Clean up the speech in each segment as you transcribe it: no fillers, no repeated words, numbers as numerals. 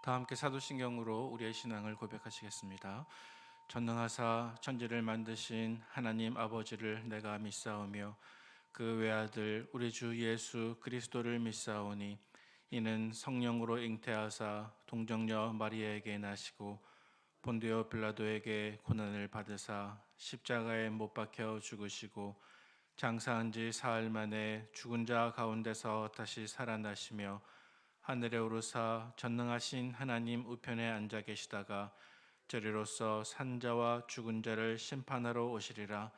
다 함께 사도신경으로 우리의 신앙을 고백하시겠습니다. 전능하사 천지를 만드신 하나님 아버지를 내가 믿사오며 그 외아들 우리 주 예수 그리스도를 믿사오니 이는 성령으로 잉태하사 동정녀 마리아에게 나시고 본디오 빌라도에게 고난을 받으사 십자가에 못 박혀 죽으시고 장사한 지 사흘 만에 죽은 자 가운데서 다시 살아나시며 하늘에 오르사 전능하신 하나님 우편에 앉아 계시다가 저리로서 산자와 죽은 자를 심판하러 오시리라.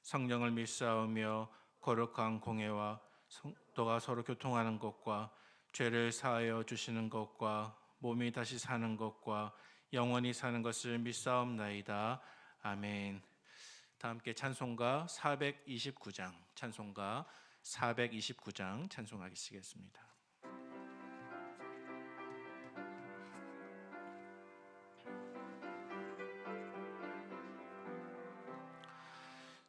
성령을 믿사오며 거룩한 공회와 성도가 서로 교통하는 것과 죄를 사하여 주시는 것과 몸이 다시 사는 것과 영원히 사는 것을 믿사옵나이다. 아멘. 다 함께 찬송가 429장 찬송하시겠습니다.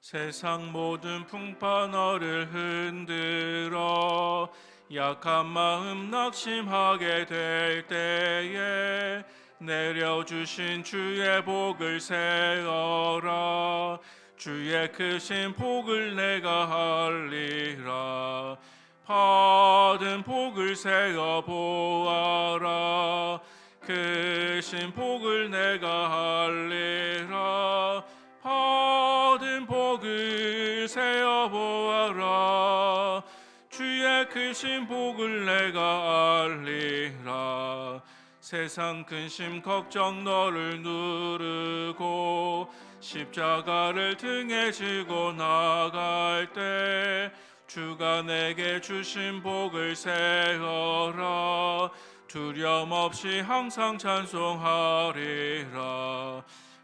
세상 모든 풍파 너를 흔들어 약한 마음 낙심하게 될 때에 내려주신 주의 복을 세어라. 주의 크신 복을 내가 알리라. 받은 복을 세어 보아라. 크신 복을 내가 알리라. 받은 복을 세어 보아라. 주의 크신 복을 내가 알리라. 세상 근심 걱정 너를 누르고 십자가를 등에 지고 나갈 때 주가 내게 주신 복을 세어라. 두려움 없이 항상 찬송하리라.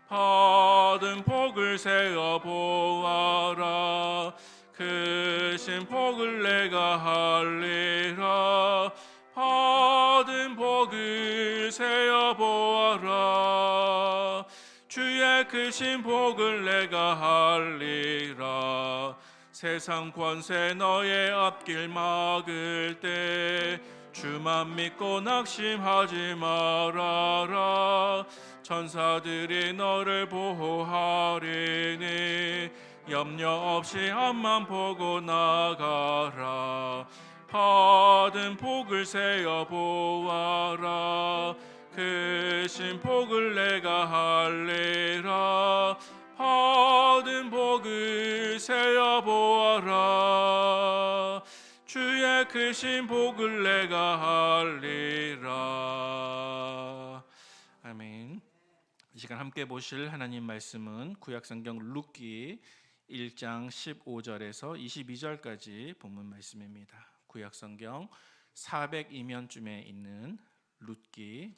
받은 복을 세어 보아라. 크신 복을 내가 알리라. 받은 복을 세어 보아라. 주의 크신 복을 내가 알리라. 세상 권세 너의 앞길 막을 때 주만 믿고 낙심하지 말아라. 천사들이 너를 보호하리니 염려 없이 앞만 보고 나가라. 받은 복을 세어 보아라. 크신 복을 내가 알리라. 받은 복을 세어 보아라. 주의 크신 복을 내가 알리라. 아멘. 이 시간 함께 보실 하나님 말씀은 구약성경 룻기 1장 15절에서 22절까지 본문 말씀입니다. 구약성경 402면쯤에 있는 룻기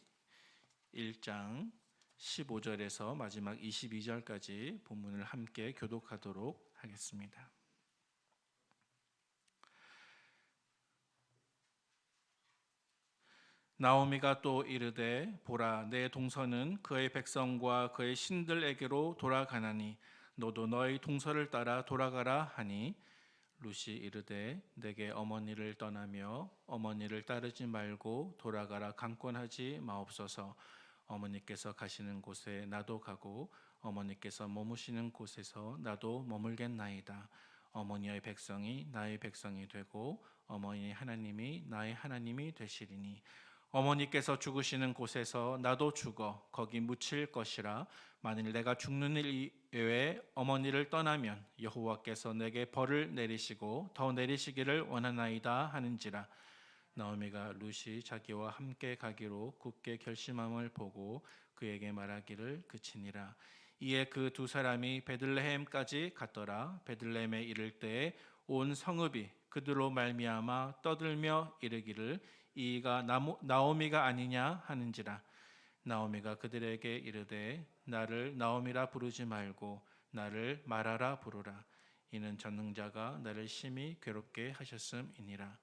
1장 15절에서 마지막 22절까지 본문을 함께 교독하도록 하겠습니다. 나오미가 또 이르되 보라 내 동서는 그의 백성과 그의 신들에게로 돌아가나니 너도 너의 동서를 따라 돌아가라 하니 룻이 이르되 내게 어머니를 떠나며 어머니를 따르지 말고 돌아가라 강권하지 마옵소서. 어머니께서 가시는 곳에 나도 가고 어머니께서 머무시는 곳에서 나도 머물겠나이다. 어머니의 백성이 나의 백성이 되고 어머니 하나님이 나의 하나님이 되시리니 어머니께서 죽으시는 곳에서 나도 죽어 거기 묻힐 것이라. 만일 내가 죽는 일 외에 어머니를 떠나면 여호와께서 내게 벌을 내리시고 더 내리시기를 원하나이다 하는지라. 나오미가 룻이 자기와 함께 가기로 굳게 결심함을 보고 그에게 말하기를 그치니라. 이에 그 두 사람이 베들레헴까지 갔더라. 베들레헴에 이를 때에 온 성읍이 그들로 말미암아 떠들며 이르기를 이가 나오미가 아니냐 하는지라. 나오미가 그들에게 이르되 나를 나오미라 부르지 말고 나를 마라라 부르라. 이는 전능자가 나를 심히 괴롭게 하셨음이니라.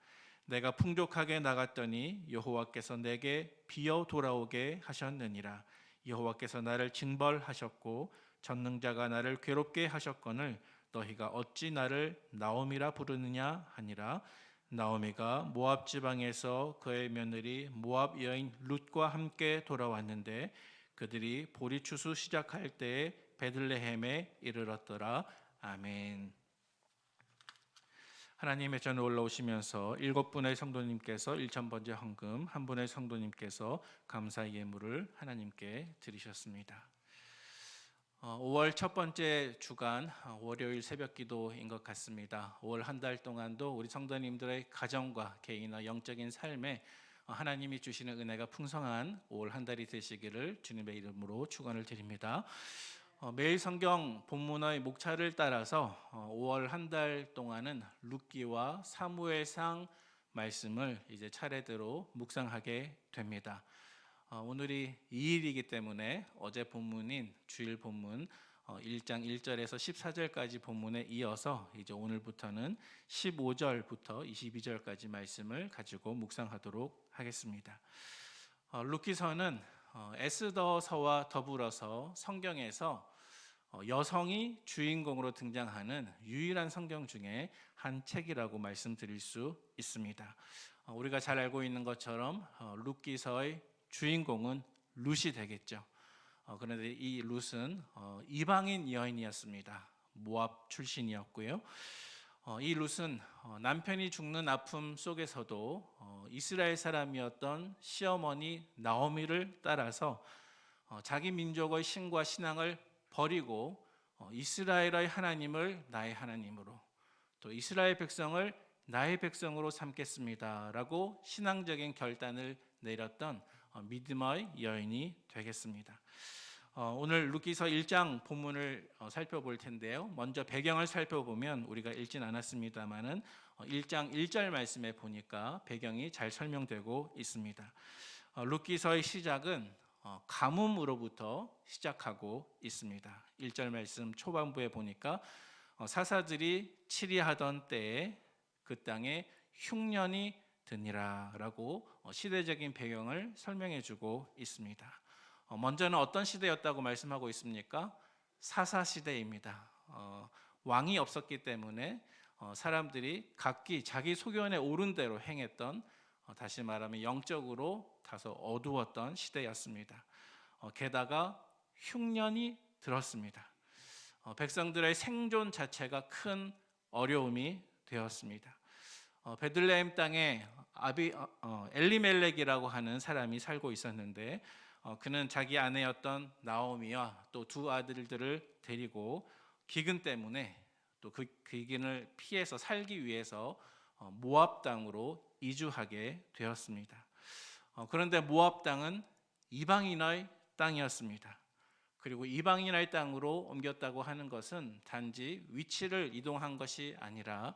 내가 풍족하게 나갔더니 여호와께서 내게 비어 돌아오게 하셨느니라. 여호와께서 나를 징벌하셨고 전능자가 나를 괴롭게 하셨거늘 너희가 어찌 나를 나오미라 부르느냐 하니라. 나오미가 모압 지방에서 그의 며느리 모압 여인 룻과 함께 돌아왔는데 그들이 보리 추수 시작할 때에 베들레헴에 이르렀더라. 아멘. 하나님의 전에 올라오시면서 7분의 성도님께서 1,000번째 헌금, 한 분의 성도님께서 감사 예물을 하나님께 드리셨습니다. 5월 첫 번째 주간 월요일 새벽 기도인 것 같습니다. 5월 한 달 동안도 우리 성도님들의 가정과 개인의 영적인 삶에 하나님이 주시는 은혜가 풍성한 5월 한 달이 되시기를 주님의 이름으로 축원을 드립니다. 매일 성경 본문의 목차를 따라서 5월 한 달 동안은 룻기와 사무엘상 말씀을 이제 차례대로 묵상하게 됩니다. 오늘이 2일이기 때문에 어제 본문인 주일 본문 1장 1절에서 14절까지 본문에 이어서 이제 오늘부터는 15절부터 22절까지 말씀을 가지고 묵상하도록 하겠습니다. 룻기서는 에스더서와 더불어서 성경에서 여성이 주인공으로 등장하는 유일한 성경 중에 한 책이라고 말씀드릴 수 있습니다. 우리가 잘 알고 있는 것처럼 룻기서의 주인공은 룻이 되겠죠. 그런데 이 룻은 이방인 여인이었습니다. 모압 출신이었고요. 이 룻은 남편이 죽는 아픔 속에서도 이스라엘 사람이었던 시어머니 나오미를 따라서 자기 민족의 신과 신앙을 버리고 이스라엘의 하나님을 나의 하나님으로, 또 이스라엘 백성을 나의 백성으로 삼겠습니다라고 신앙적인 결단을 내렸던 믿음의 여인이 되겠습니다. 오늘 룻기서 1장 본문을 살펴볼 텐데요. 먼저 배경을 살펴보면 우리가 읽진 않았습니다만은 1장 1절 말씀에 보니까 배경이 잘 설명되고 있습니다. 룻기서의 시작은 가뭄으로부터 시작하고 있습니다. 1절 말씀 초반부에 보니까 사사들이 치리하던 때에 그 땅에 흉년이 드니라라고 시대적인 배경을 설명해주고 있습니다. 먼저는 어떤 시대였다고 말씀하고 있습니까? 사사 시대입니다. 왕이 없었기 때문에 사람들이 각기 자기 소견에 오른 대로 행했던, 다시 말하면 영적으로 다소 어두웠던 시대였습니다. 게다가 흉년이 들었습니다. 백성들의 생존 자체가 큰 어려움이 되었습니다. 베들레헴 땅에 엘리멜렉이라고 하는 사람이 살고 있었는데 그는 자기 아내였던 나오미와 또 두 아들들을 데리고 기근 때문에 또 그 기근을 피해서 살기 위해서 모압 땅으로 이주하게 되었습니다. 그런데 모압 땅은 이방인의 땅이었습니다. 그리고 이방인의 땅으로 옮겼다고 하는 것은 단지 위치를 이동한 것이 아니라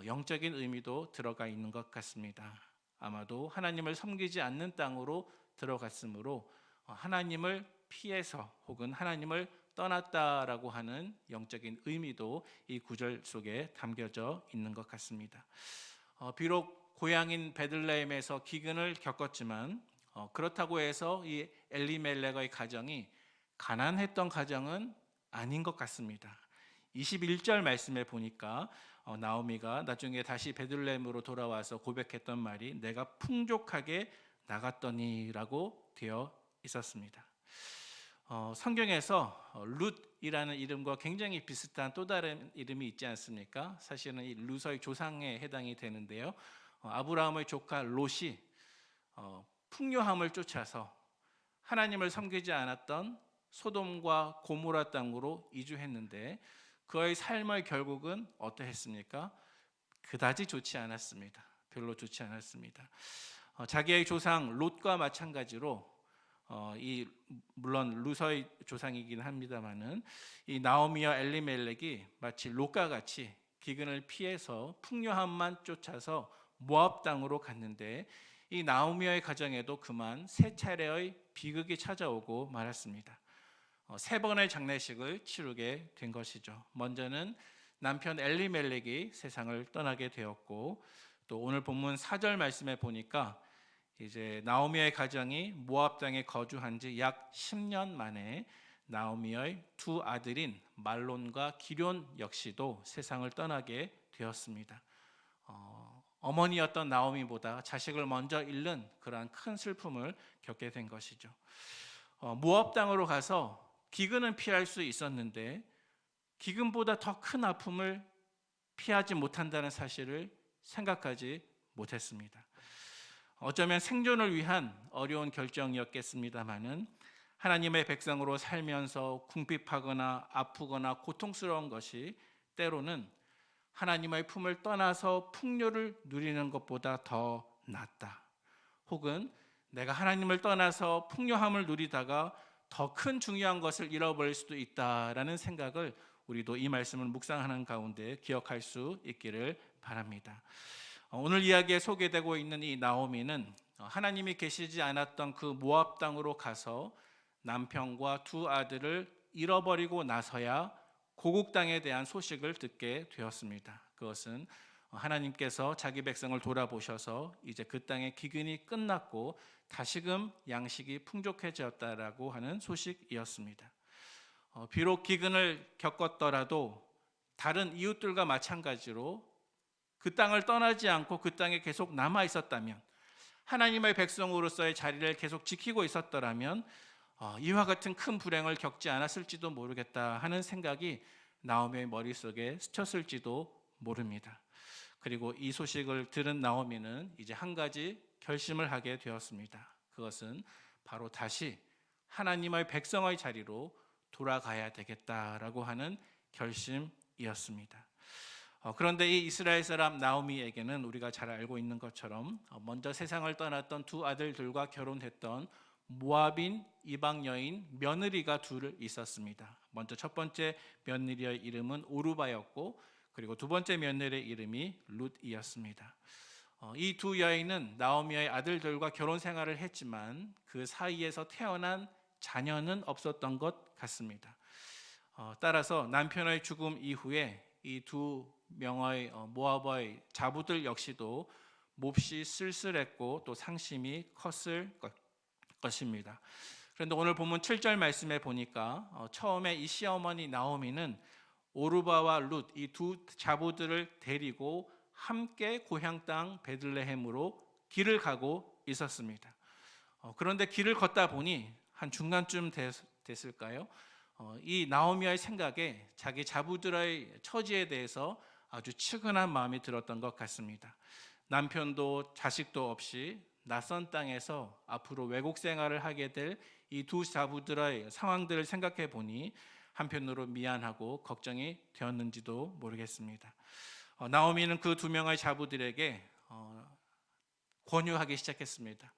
영적인 의미도 들어가 있는 것 같습니다. 아마도 하나님을 섬기지 않는 땅으로 들어갔으므로 하나님을 피해서 혹은 하나님을 떠났다라고 하는 영적인 의미도 이 구절 속에 담겨져 있는 것 같습니다. 비록 고향인 베들레헴에서 기근을 겪었지만 그렇다고 해서 이 엘리멜렉의 가정이 가난했던 가정은 아닌 것 같습니다. 21절 말씀에 보니까 나오미가 나중에 다시 베들레헴으로 돌아와서 고백했던 말이 내가 풍족하게 나갔더니라고 되어 있었습니다. 성경에서 룻이라는 이름과 굉장히 비슷한 또 다른 이름이 있지 않습니까? 사실은 이 룻의 조상에 해당이 되는데요. 아브라함의 조카 롯이 풍요함을 쫓아서 하나님을 섬기지 않았던 소돔과 고모라 땅으로 이주했는데 그의 삶의 결국은 어떠했습니까? 그다지 좋지 않았습니다. 별로 좋지 않았습니다. 자기의 조상 롯과 마찬가지로 물론 룻의 조상이긴 합니다만은 이 나오미와 엘리멜렉이 마치 롯과 같이 기근을 피해서 풍요함만 쫓아서 모압 땅으로 갔는데 이 나오미의 가정에도 그만 세 차례의 비극이 찾아오고 말았습니다. 세 번의 장례식을 치르게 된 것이죠. 먼저는 남편 엘리멜렉이 세상을 떠나게 되었고 또 오늘 본문 4절 말씀에 보니까 이제 나오미의 가정이 모압 땅에 거주한 지 약 10년 만에 나오미의 두 아들인 말론과 기럨 역시도 세상을 떠나게 되었습니다. 어머니였던 나오미보다 자식을 먼저 잃는 그러한 큰 슬픔을 겪게 된 것이죠. 모압 땅으로 가서 기근은 피할 수 있었는데 기근보다 더 큰 아픔을 피하지 못한다는 사실을 생각하지 못했습니다. 어쩌면 생존을 위한 어려운 결정이었겠습니다마는 하나님의 백성으로 살면서 궁핍하거나 아프거나 고통스러운 것이 때로는 하나님의 품을 떠나서 풍요를 누리는 것보다 더 낫다. 혹은 내가 하나님을 떠나서 풍요함을 누리다가 더 큰 중요한 것을 잃어버릴 수도 있다라는 생각을 우리도 이 말씀을 묵상하는 가운데 기억할 수 있기를 바랍니다. 오늘 이야기에 소개되고 있는 이 나오미는 하나님이 계시지 않았던 그 모압 땅으로 가서 남편과 두 아들을 잃어버리고 나서야 고국 땅에 대한 소식을 듣게 되었습니다. 그것은 하나님께서 자기 백성을 돌아보셔서 이제 그 땅의 기근이 끝났고 다시금 양식이 풍족해졌다라고 하는 소식이었습니다. 비록 기근을 겪었더라도 다른 이웃들과 마찬가지로 그 땅을 떠나지 않고 그 땅에 계속 남아 있었다면, 하나님의 백성으로서의 자리를 계속 지키고 있었더라면 이와 같은 큰 불행을 겪지 않았을지도 모르겠다 하는 생각이 나오미의 머릿속에 스쳤을지도 모릅니다. 그리고 이 소식을 들은 나오미는 이제 한 가지 결심을 하게 되었습니다. 그것은 바로 다시 하나님의 백성의 자리로 돌아가야 되겠다라고 하는 결심이었습니다. 그런데 이 이스라엘 사람 나오미에게는 우리가 잘 알고 있는 것처럼 먼저 세상을 떠났던 두 아들들과 결혼했던 모압인 이방 여인 며느리가 둘 있었습니다. 먼저 첫 번째 며느리의 이름은 오르바였고, 그리고 두 번째 며느리의 이름이 룻이었습니다. 이 두 여인은 나오미의 아들들과 결혼 생활을 했지만 그 사이에서 태어난 자녀는 없었던 것 같습니다. 따라서 남편의 죽음 이후에 이 두 명의 모압의 자부들 역시도 몹시 쓸쓸했고 또 상심이 컸을 것입니다. 그런데 오늘 본문 7절 말씀에 보니까 처음에 이 시어머니 나오미는 오르바와 룻 이 두 자부들을 데리고 함께 고향 땅 베들레헴으로 길을 가고 있었습니다. 그런데 길을 걷다 보니 한 중간쯤 됐을까요? 이 나오미의 생각에 자기 자부들의 처지에 대해서 아주 측은한 마음이 들었던 것 같습니다. 남편도 자식도 없이 낯선 땅에서 앞으로 외국 생활을 하게 될 이 두 자부들의 상황들을 생각해 보니 한편으로 미안하고 걱정이 되었는지도 모르겠습니다. 나오미는 그 두 명의 자부들에게 권유하기 시작했습니다.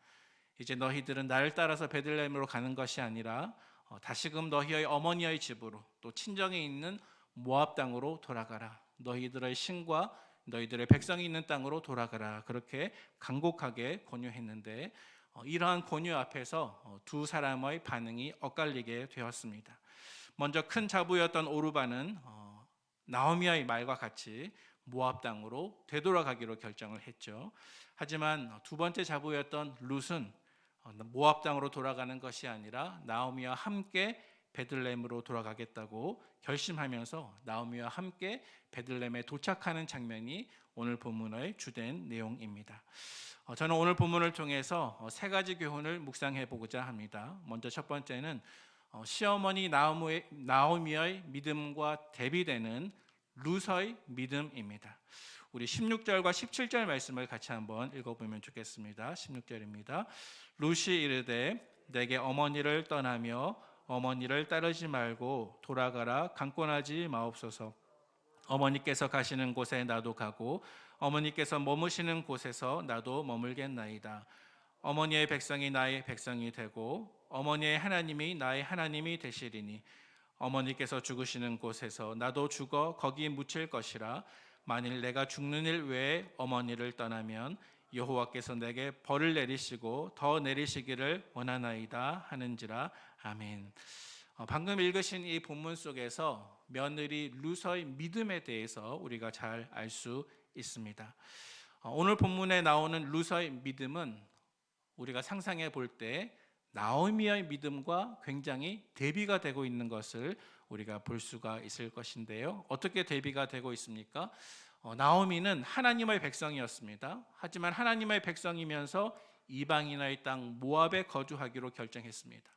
이제 너희들은 나를 따라서 베들레헴으로 가는 것이 아니라 다시금 너희의 어머니의 집으로 또 친정이 있는 모압 땅으로 돌아가라. 너희들의 신과 너희들의 백성이 있는 땅으로 돌아가라. 그렇게 간곡하게 권유했는데 이러한 권유 앞에서 두 사람의 반응이 엇갈리게 되었습니다. 먼저 큰 자부였던 오르바는 나오미의 말과 같이 모압 땅으로 되돌아가기로 결정을 했죠. 하지만 두 번째 자부였던 룻은 모압 땅으로 돌아가는 것이 아니라 나오미와 함께 베들레헴으로 돌아가겠다고 결심하면서 나오미와 함께 베들레헴에 도착하는 장면이 오늘 본문의 주된 내용입니다. 저는 오늘 본문을 통해서 세 가지 교훈을 묵상해 보고자 합니다. 먼저 첫 번째는 시어머니 나오미의 믿음과 대비되는 룻의 믿음입니다. 우리 16절과 17절 말씀을 같이 한번 읽어보면 좋겠습니다. 16절입니다. 룻이 이르되 내게 어머니를 떠나며 어머니를 따르지 말고 돌아가라 강권하지 마옵소서. 어머니께서 가시는 곳에 나도 가고 어머니께서 머무시는 곳에서 나도 머물겠나이다. 어머니의 백성이 나의 백성이 되고 어머니의 하나님이 나의 하나님이 되시리니 어머니께서 죽으시는 곳에서 나도 죽어 거기 묻힐 것이라. 만일 내가 죽는 일 외에 어머니를 떠나면 여호와께서 내게 벌을 내리시고 더 내리시기를 원하나이다 하는지라. 아멘. 방금 읽으신 이 본문 속에서 며느리 룻의 믿음에 대해서 우리가 잘 알 수 있습니다. 오늘 본문에 나오는 룻의 믿음은 우리가 상상해 볼 때 나오미의 믿음과 굉장히 대비가 되고 있는 것을 우리가 볼 수가 있을 것인데요. 어떻게 대비가 되고 있습니까? 나오미는 하나님의 백성이었습니다. 하지만 하나님의 백성이면서 이방인의 땅 모압에 거주하기로 결정했습니다.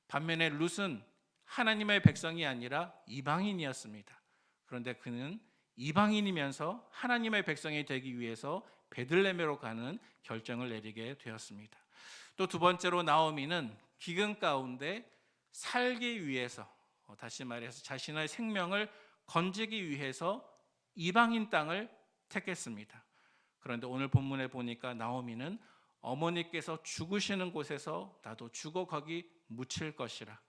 반면에 룻은 하나님의 백성이 아니라 이방인이었습니다. 그런데 그는 이방인이면서 하나님의 백성이 되기 위해서 베들레헴으로 가는 결정을 내리게 되었습니다. 또 두 번째로 나오미는 기근 가운데 살기 위해서, 다시 말해서 자신의 생명을 건지기 위해서 이방인 땅을 택했습니다. 그런데 오늘 본문에 보니까 나오미는 어머니께서 죽으시는 곳에서 나도 죽어 거기 묻힐 것이라.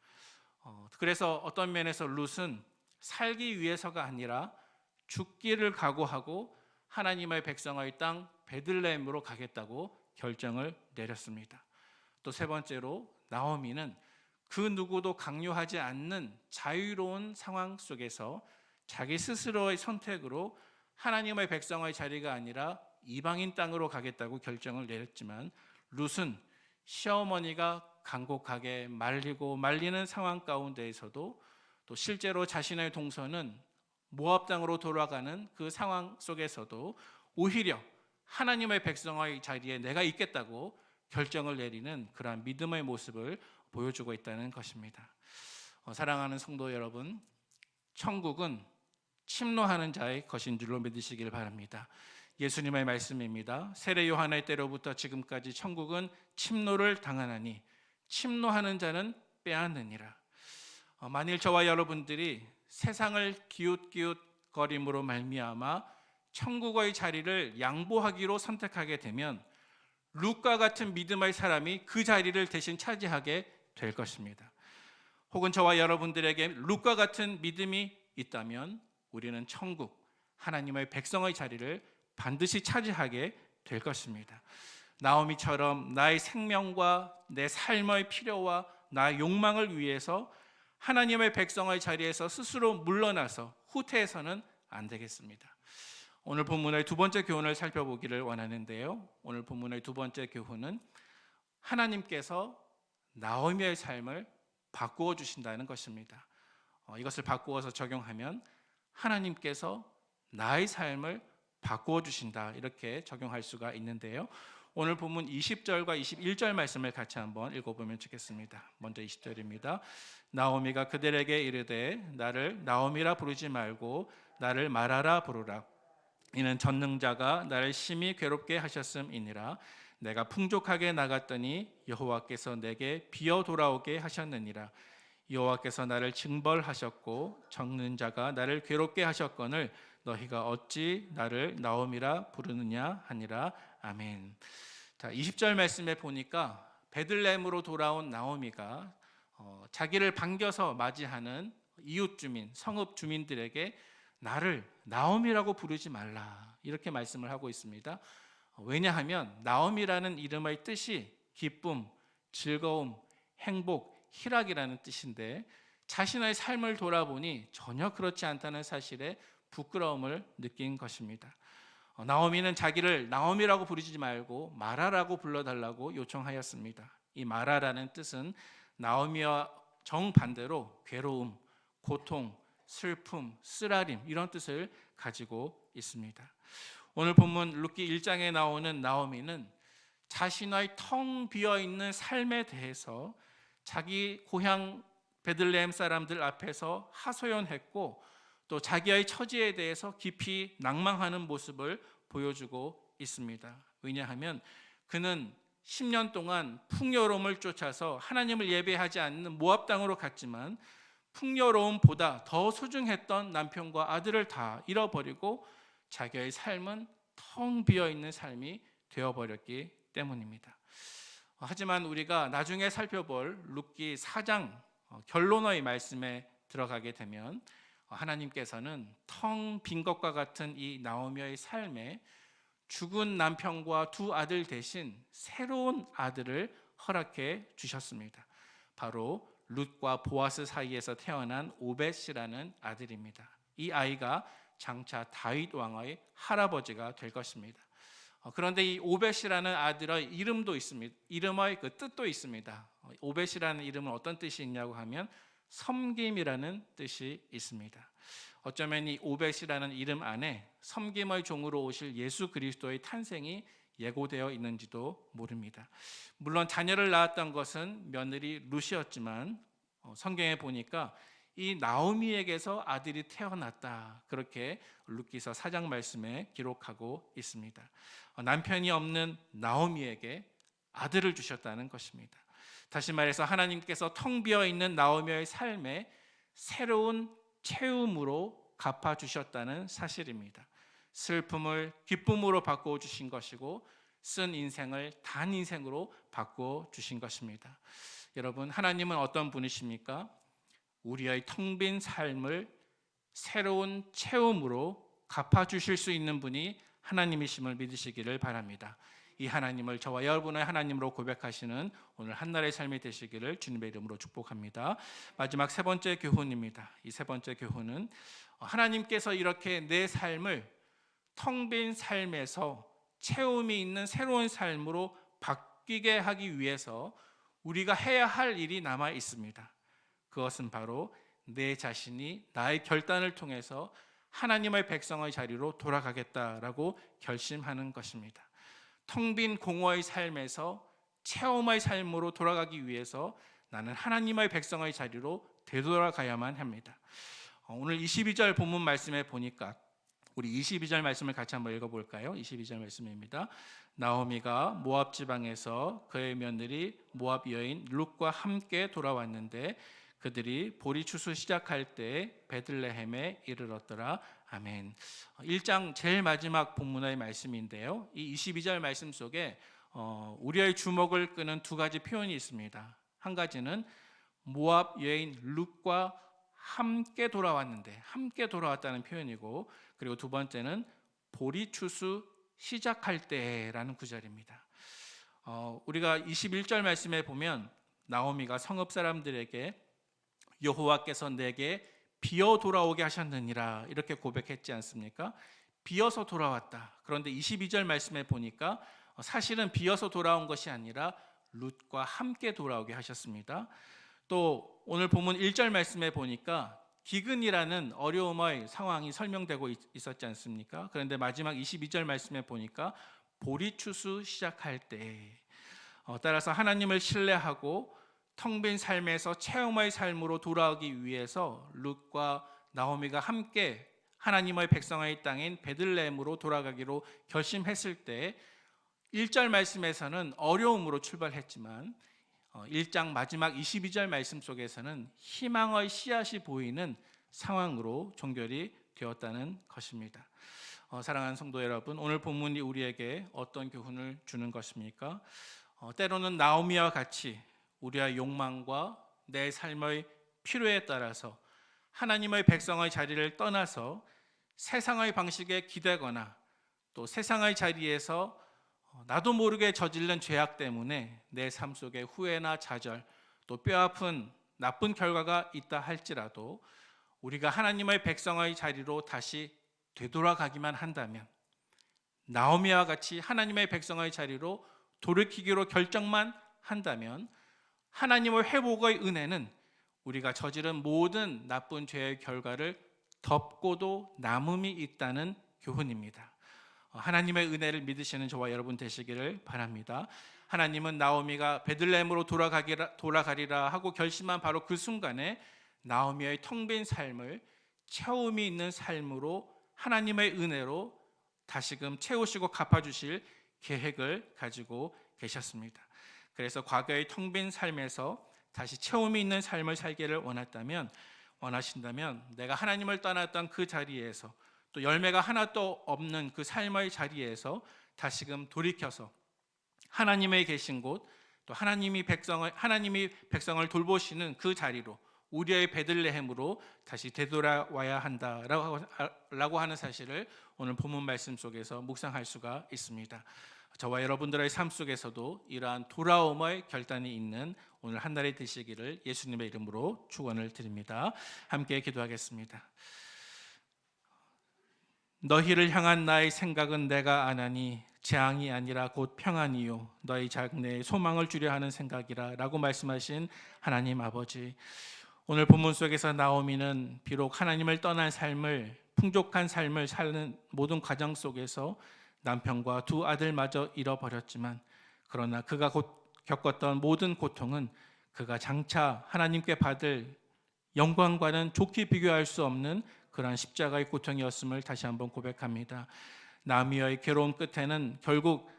그래서 어떤 면에서 룻은 살기 위해서가 아니라 죽기를 각오하고 하나님의 백성의 땅 베들레헴으로 가겠다고 결정을 내렸습니다. 또 세 번째로 나오미는 그 누구도 강요하지 않는 자유로운 상황 속에서 자기 스스로의 선택으로 하나님의 백성의 자리가 아니라 이방인 땅으로 가겠다고 결정을 내렸지만 룻은 시어머니가 간곡하게 말리는 상황 가운데에서도 또 실제로 자신의 동서는 모압 땅으로 돌아가는 그 상황 속에서도 오히려 하나님의 백성의 자리에 내가 있겠다고 결정을 내리는 그러한 믿음의 모습을 보여주고 있다는 것입니다. 사랑하는 성도 여러분, 천국은 침노하는 자의 것인 줄로 믿으시길 바랍니다. 예수님의 말씀입니다. 세례 요한의 때로부터 지금까지 천국은 침노를 당하나니 침노하는 자는 빼앗느니라. 만일 저와 여러분들이 세상을 기웃기웃거림으로 말미암아 천국의 자리를 양보하기로 선택하게 되면 룻과 같은 믿음의 사람이 그 자리를 대신 차지하게 될 것입니다. 혹은 저와 여러분들에게 룻과 같은 믿음이 있다면 우리는 천국, 하나님의 백성의 자리를 반드시 차지하게 될 것입니다. 나오미처럼 나의 생명과 내 삶의 필요와 나의 욕망을 위해서 하나님의 백성의 자리에서 스스로 물러나서 후퇴해서는 안 되겠습니다. 오늘 본문의 두 번째 교훈을 살펴보기를 원하는데요. 오늘 본문의 두 번째 교훈은 하나님께서 나오미의 삶을 바꾸어 주신다는 것입니다. 이것을 바꾸어서 적용하면 하나님께서 나의 삶을 바꾸어 주신다, 이렇게 적용할 수가 있는데요. 오늘 본문 20절과 21절 말씀을 같이 한번 읽어보면 좋겠습니다. 먼저 20절입니다. 나오미가 그들에게 이르되 나를 나오미라 부르지 말고 나를 마라라 부르라. 이는 전능자가 나를 심히 괴롭게 하셨음이니라. 내가 풍족하게 나갔더니 여호와께서 내게 비어 돌아오게 하셨느니라. 여호와께서 나를 징벌하셨고 전능자가 나를 괴롭게 하셨거늘 너희가 어찌 나를 나오미라 부르느냐 하니라. 아멘. 자, 20절 말씀에 보니까 베들레헴으로 돌아온 나오미가 자기를 반겨서 맞이하는 이웃 주민, 성읍 주민들에게 나를 나오미라고 부르지 말라, 이렇게 말씀을 하고 있습니다. 왜냐하면 나오미라는 이름의 뜻이 기쁨, 즐거움, 행복, 희락이라는 뜻인데 자신의 삶을 돌아보니 전혀 그렇지 않다는 사실에 부끄러움을 느낀 것입니다. 나오미는 자기를 나오미라고 부르지 말고 마라라고 불러달라고 요청하였습니다. 이 마라라는 뜻은 나오미와 정반대로 괴로움, 고통, 슬픔, 쓰라림, 이런 뜻을 가지고 있습니다. 오늘 본문 룻기 1장에 나오는 나오미는 자신의 텅 비어있는 삶에 대해서 자기 고향 베들레헴 사람들 앞에서 하소연했고 또 자기의 처지에 대해서 깊이 낭망하는 모습을 보여주고 있습니다. 왜냐하면 그는 10년 동안 풍요로움을 쫓아서 하나님을 예배하지 않는 모압 땅으로 갔지만 풍요로움보다 더 소중했던 남편과 아들을 다 잃어버리고 자기의 삶은 텅 비어있는 삶이 되어버렸기 때문입니다. 하지만 우리가 나중에 살펴볼 룻기 4장 결론의 말씀에 들어가게 되면 하나님께서는 텅 빈 것과 같은 이 나오미의 삶에 죽은 남편과 두 아들 대신 새로운 아들을 허락해 주셨습니다. 바로 룻과 보아스 사이에서 태어난 오벳이라는 아들입니다. 이 아이가 장차 다윗 왕의 할아버지가 될 것입니다. 그런데 이 오벳이라는 아들의 이름도 있습니다. 이름의 그 뜻도 있습니다. 오벳이라는 이름은 어떤 뜻이 있냐고 하면 섬김이라는 뜻이 있습니다. 어쩌면 이 오벳이라는 이름 안에 섬김의 종으로 오실 예수 그리스도의 탄생이 예고되어 있는지도 모릅니다. 물론 자녀를 낳았던 것은 며느리 룻이었지만 성경에 보니까 이 나오미에게서 아들이 태어났다, 그렇게 룻기서 4장 말씀에 기록하고 있습니다. 남편이 없는 나오미에게 아들을 주셨다는 것입니다. 다시 말해서 하나님께서 텅 비어 있는 나오미의 삶에 새로운 채움으로 갚아주셨다는 사실입니다. 슬픔을 기쁨으로 바꾸어 주신 것이고 쓴 인생을 단 인생으로 바꾸어 주신 것입니다. 여러분, 하나님은 어떤 분이십니까? 우리의 텅 빈 삶을 새로운 채움으로 갚아주실 수 있는 분이 하나님이심을 믿으시기를 바랍니다. 이 하나님을 저와 여러분의 하나님으로 고백하시는 오늘 한날의 삶이 되시기를 주님의 이름으로 축복합니다. 마지막 세 번째 교훈입니다. 이 세 번째 교훈은 하나님께서 이렇게 내 삶을 텅 빈 삶에서 채움이 있는 새로운 삶으로 바뀌게 하기 위해서 우리가 해야 할 일이 남아 있습니다. 그것은 바로 내 자신이 나의 결단을 통해서 하나님의 백성의 자리로 돌아가겠다라고 결심하는 것입니다. 텅 빈 공허의 삶에서 체험의 삶으로 돌아가기 위해서 나는 하나님의 백성의 자리로 되돌아가야만 합니다. 오늘 22절 본문 말씀에 보니까 우리 22절 말씀을 같이 한번 읽어볼까요? 22절 말씀입니다. 나오미가 모압 지방에서 그의 며느리 모압 여인 룻과 함께 돌아왔는데 그들이 보리 추수 시작할 때 베들레헴에 이르렀더라. 아멘. 1장 제일 마지막 본문의 말씀인데요, 이 22절 말씀 속에 우리의 주목을 끄는 두 가지 표현이 있습니다. 한 가지는 모압 여인 룻과 함께 돌아왔는데, 함께 돌아왔다는 표현이고, 그리고 두 번째는 보리 추수 시작할 때라는 구절입니다. 우리가 21절 말씀에 보면 나오미가 성읍 사람들에게 여호와께서 내게 비어 돌아오게 하셨느니라 이렇게 고백했지 않습니까? 비어서 돌아왔다. 그런데 22절 말씀에 보니까 사실은 비어서 돌아온 것이 아니라 룻과 함께 돌아오게 하셨습니다. 또 오늘 본문 1절 말씀에 보니까 기근이라는 어려움의 상황이 설명되고 있었지 않습니까? 그런데 마지막 22절 말씀에 보니까 보리 추수 시작할 때, 따라서 하나님을 신뢰하고 텅 빈 삶에서 체험의 삶으로 돌아오기 위해서 룻과 나오미가 함께 하나님의 백성의 땅인 베들레헴으로 돌아가기로 결심했을 때 1절 말씀에서는 어려움으로 출발했지만 1장 마지막 22절 말씀 속에서는 희망의 씨앗이 보이는 상황으로 종결이 되었다는 것입니다. 사랑하는 성도 여러분, 오늘 본문이 우리에게 어떤 교훈을 주는 것입니까? 때로는 나오미와 같이 우리의 욕망과 내 삶의 필요에 따라서 하나님의 백성의 자리를 떠나서 세상의 방식에 기대거나 또 세상의 자리에서 나도 모르게 저지른 죄악 때문에 내 삶 속에 후회나 좌절 또 뼈아픈 나쁜 결과가 있다 할지라도 우리가 하나님의 백성의 자리로 다시 되돌아가기만 한다면, 나오미와 같이 하나님의 백성의 자리로 돌이키기로 결정만 한다면 하나님의 회복의 은혜는 우리가 저지른 모든 나쁜 죄의 결과를 덮고도 남음이 있다는 교훈입니다. 하나님의 은혜를 믿으시는 저와 여러분 되시기를 바랍니다. 하나님은 나오미가 베들레헴으로 돌아가리라 하고 결심한 바로 그 순간에 나오미의 텅 빈 삶을 채움이 있는 삶으로 하나님의 은혜로 다시금 채우시고 갚아주실 계획을 가지고 계셨습니다. 그래서 과거의 텅 빈 삶에서 다시 채움이 있는 삶을 살기를 원하신다면 내가 하나님을 떠났던 그 자리에서 또 열매가 하나도 없는 그 삶의 자리에서 다시금 돌이켜서 하나님의 계신 곳, 또 하나님이 백성을 돌보시는 그 자리로, 우리의 베들레헴으로 다시 되돌아와야 한다라고 하는 사실을 오늘 본문 말씀 속에서 묵상할 수가 있습니다. 저와 여러분들의 삶 속에서도 이러한 돌아옴의 결단이 있는 오늘 한 날이 되시기를 예수님의 이름으로 축원을 드립니다. 함께 기도하겠습니다. 너희를 향한 나의 생각은 내가 아나니 재앙이 아니라 곧 평안이요 너희 장래에 소망을 주려 하는 생각이라 라고 말씀하신 하나님 아버지, 오늘 본문 속에서 나오미는 비록 하나님을 떠난 삶을 풍족한 삶을 사는 모든 과정 속에서 남편과 두 아들마저 잃어버렸지만 그러나 그가 겪었던 모든 고통은 그가 장차 하나님께 받을 영광과는 좋게 비교할 수 없는 그러한 십자가의 고통이었음을 다시 한번 고백합니다. 나미의 괴로움 끝에는 결국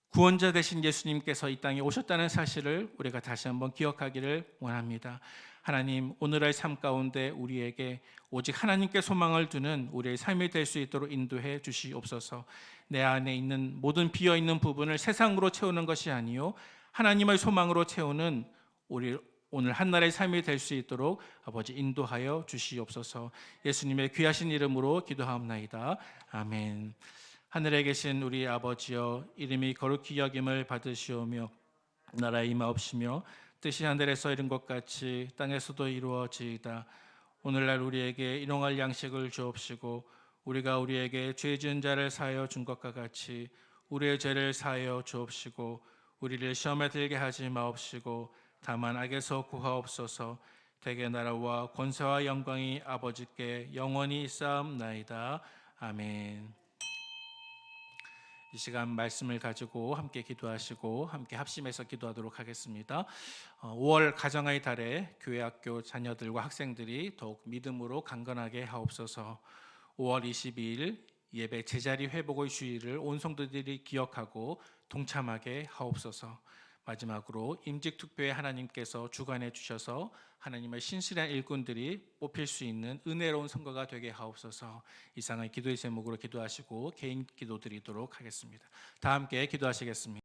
구원자 되신 예수님께서 이 땅에 오셨다는 사실을 우리가 다시 한번 기억하기를 원합니다. 하나님, 오늘의 삶 가운데 우리에게 오직 하나님께 소망을 두는 우리의 삶이 될 수 있도록 인도해 주시옵소서. 내 안에 있는 모든 비어있는 부분을 세상으로 채우는 것이 아니요 하나님의 소망으로 채우는 우리 오늘 한날의 삶이 될 수 있도록 아버지 인도하여 주시옵소서. 예수님의 귀하신 이름으로 기도하옵나이다. 아멘. 하늘에 계신 우리 아버지여, 이름이 거룩히 여김을 받으시오며 나라의 임하옵시며 뜻이 하늘에서 이룬 것 같이 땅에서도 이루어지이다. 오늘날 우리에게 일용할 양식을 주옵시고 우리가 우리에게 죄 지은 자를 사하여 준 것과 같이 우리의 죄를 사하여 주옵시고 우리를 시험에 들게 하지 마옵시고 다만 악에서 구하옵소서. 대개 나라와 권세와 영광이 아버지께 영원히 있사옵나이다. 아멘. 이 시간 말씀을 가지고 함께 기도하시고 함께 합심해서 기도하도록 하겠습니다. 5월 가정의 달에 교회 학교 자녀들과 학생들이 더욱 믿음으로 강건하게 하옵소서. 5월 22일 예배 제자리 회복의 주일을 온 성도들이 기억하고 동참하게 하옵소서. 마지막으로 임직특표에 하나님께서 주관해 주셔서 하나님의 신실한 일꾼들이 뽑힐 수 있는 은혜로운 선거가 되게 하옵소서. 이상의 기도의 제목으로 기도하시고 개인 기도 드리도록 하겠습니다. 다 함께 기도하시겠습니다.